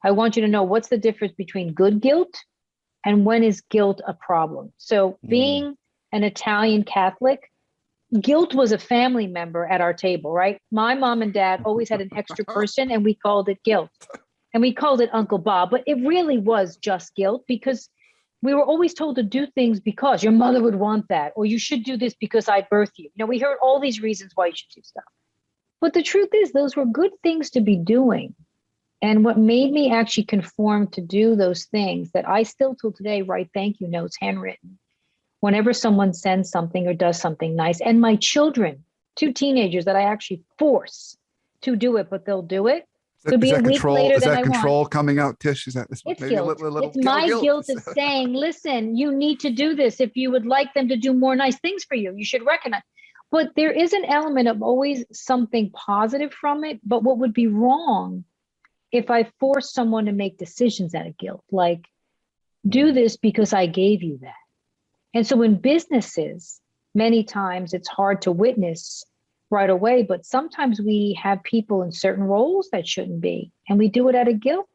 I want you to know what's the difference between good guilt and when is guilt a problem. So being an Italian Catholic, guilt was a family member at our table, right? My mom and dad always had an extra person and we called it guilt. And we called it Uncle Bob, but it really was just guilt because we were always told to do things because your mother would want that, or you should do this because I birthed you. We heard all these reasons why you should do stuff. But the truth is, those were good things to be doing. And what made me actually conform to do those things that I still till today write thank you notes handwritten whenever someone sends something or does something nice. And my children, 2 teenagers that I actually force to do it, but they'll do it. It'll be a week later than I want. Is that control coming out, Tish? Is that it's guilt? It's my guilt is saying, listen, you need to do this. If you would like them to do more nice things for you, you should recognize. But there is an element of always something positive from it. But what would be wrong if I force someone to make decisions out of guilt, like do this because I gave you that. And so in businesses, many times it's hard to witness right away, but sometimes we have people in certain roles that shouldn't be, and we do it out of guilt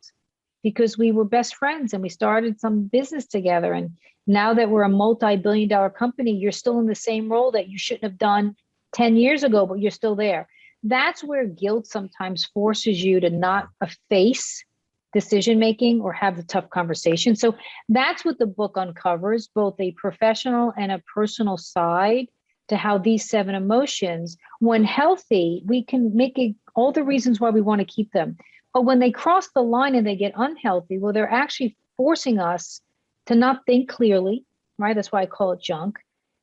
because we were best friends and we started some business together. And now that we're a multi-billion-dollar company, you're still in the same role that you shouldn't have done 10 years ago, but you're still there. That's where guilt sometimes forces you to not face decision-making or have the tough conversation. So that's what the book uncovers, both a professional and a personal side to how these 7 emotions, when healthy, we can make it all the reasons why we want to keep them. But when they cross the line and they get unhealthy, well, they're actually forcing us to not think clearly, right? That's why I call it junk.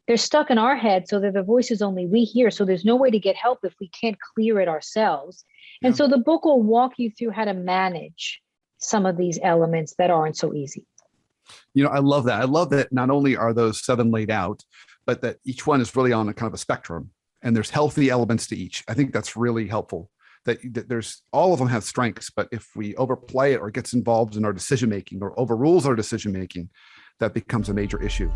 They're stuck in our head so that the voices only we hear. So there's no way to get help if we can't clear it ourselves. And so the book will walk you through how to manage some of these elements that aren't so easy. I love that. I love that not only are those 7 laid out, but that each one is really on a kind of a spectrum and there's healthy elements to each. I think that's really helpful that there's all of them have strengths, but if we overplay it or gets involved in our decision-making or overrules our decision-making, that becomes a major issue.